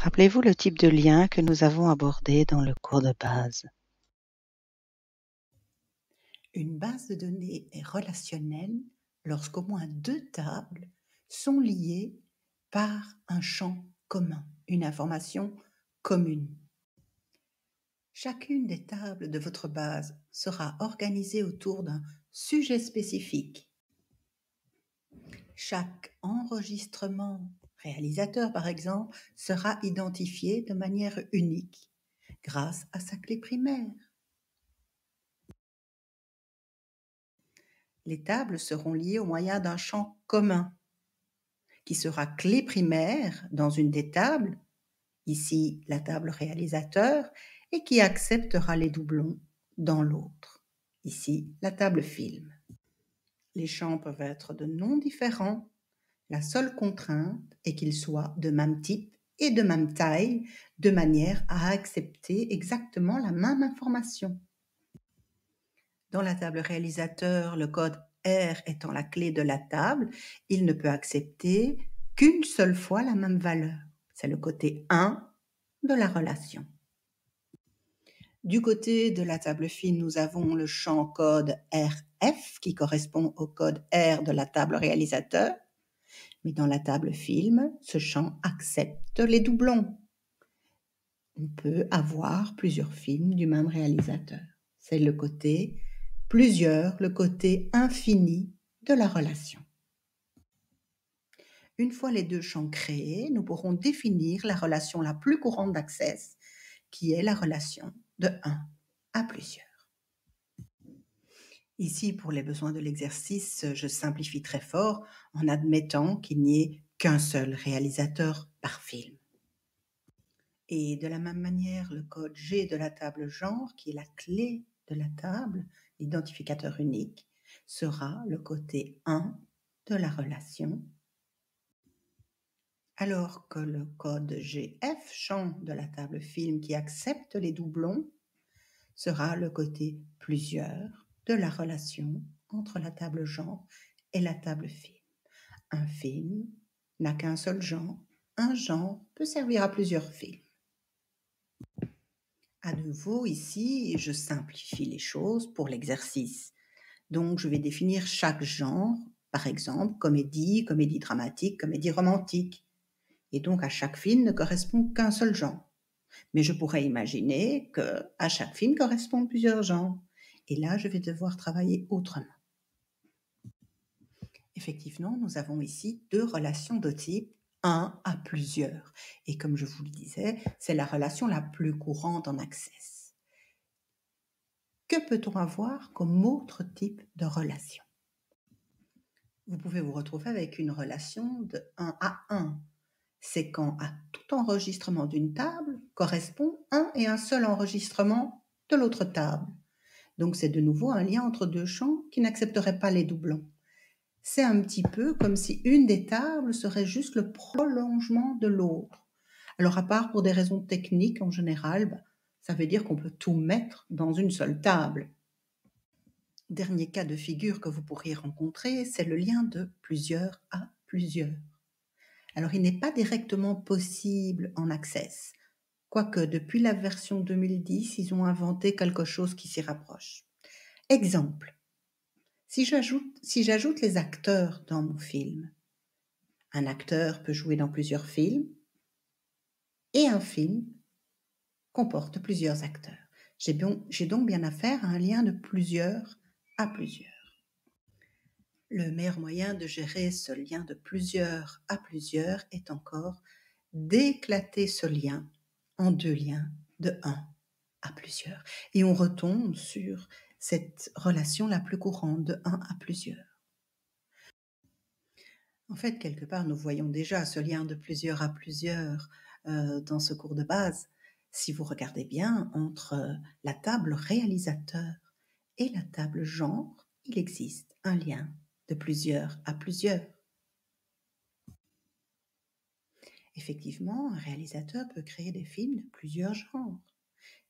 Rappelez-vous le type de lien que nous avons abordé dans le cours de base. Une base de données est relationnelle lorsqu'au moins deux tables sont liées par un champ commun, une information commune. Chacune des tables de votre base sera organisée autour d'un sujet spécifique. Chaque enregistrement réalisateur, par exemple, sera identifié de manière unique grâce à sa clé primaire. Les tables seront liées au moyen d'un champ commun qui sera clé primaire dans une des tables, ici la table réalisateur, et qui acceptera les doublons dans l'autre, ici la table film. Les champs peuvent être de noms différents. La seule contrainte est qu'ils soient de même type et de même taille, de manière à accepter exactement la même information. Dans la table réalisateur, le code R étant la clé de la table, il ne peut accepter qu'une seule fois la même valeur. C'est le côté 1 de la relation. Du côté de la table fine, nous avons le champ code RF qui correspond au code R de la table réalisateur. Mais dans la table film, ce champ accepte les doublons. On peut avoir plusieurs films du même réalisateur. C'est le côté plusieurs, le côté infini de la relation. Une fois les deux champs créés, nous pourrons définir la relation la plus courante d'Access, qui est la relation de 1 à plusieurs. Ici, pour les besoins de l'exercice, je simplifie très fort en admettant qu'il n'y ait qu'un seul réalisateur par film. Et de la même manière, le code G de la table genre, qui est la clé de la table, l'identificateur unique, sera le côté 1 de la relation, alors que le code GF, champ de la table film qui accepte les doublons, sera le côté plusieurs de la relation entre la table genre et la table film. Un film n'a qu'un seul genre, un genre peut servir à plusieurs films. À nouveau, ici, je simplifie les choses pour l'exercice. Donc, je vais définir chaque genre, par exemple, comédie, comédie dramatique, comédie romantique. Et donc, à chaque film ne correspond qu'un seul genre. Mais je pourrais imaginer qu'à chaque film correspondent plusieurs genres. Et là, je vais devoir travailler autrement. Effectivement, nous avons ici deux relations de type 1 à plusieurs. Et comme je vous le disais, c'est la relation la plus courante en Access. Que peut-on avoir comme autre type de relation? Vous pouvez vous retrouver avec une relation de 1 à 1. C'est quand à tout enregistrement d'une table correspond un et un seul enregistrement de l'autre table. Donc c'est de nouveau un lien entre deux champs qui n'accepterait pas les doublons. C'est un petit peu comme si une des tables serait juste le prolongement de l'autre. Alors à part pour des raisons techniques en général, ça veut dire qu'on peut tout mettre dans une seule table. Dernier cas de figure que vous pourriez rencontrer, c'est le lien de plusieurs à plusieurs. Alors il n'est pas directement possible en Access, quoique depuis la version 2010, ils ont inventé quelque chose qui s'y rapproche. Exemple, si j'ajoute les acteurs dans mon film, un acteur peut jouer dans plusieurs films et un film comporte plusieurs acteurs. J'ai donc bien affaire à un lien de plusieurs à plusieurs. Le meilleur moyen de gérer ce lien de plusieurs à plusieurs est encore d'éclater ce lien en deux liens de 1 à plusieurs. Et on retombe sur cette relation la plus courante de 1 à plusieurs. En fait, quelque part, nous voyons déjà ce lien de plusieurs à plusieurs dans ce cours de base. Si vous regardez bien, entre la table réalisateur et la table genre, il existe un lien de plusieurs à plusieurs. Effectivement, un réalisateur peut créer des films de plusieurs genres.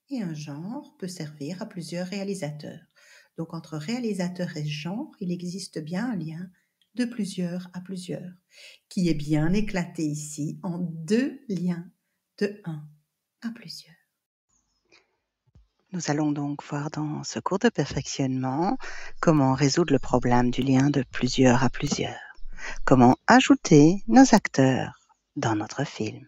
Et un genre peut servir à plusieurs réalisateurs. Donc entre réalisateur et genre, il existe bien un lien de plusieurs à plusieurs, qui est bien éclaté ici en deux liens de 1 à plusieurs. Nous allons donc voir dans ce cours de perfectionnement comment résoudre le problème du lien de plusieurs à plusieurs, comment ajouter nos acteurs dans notre film.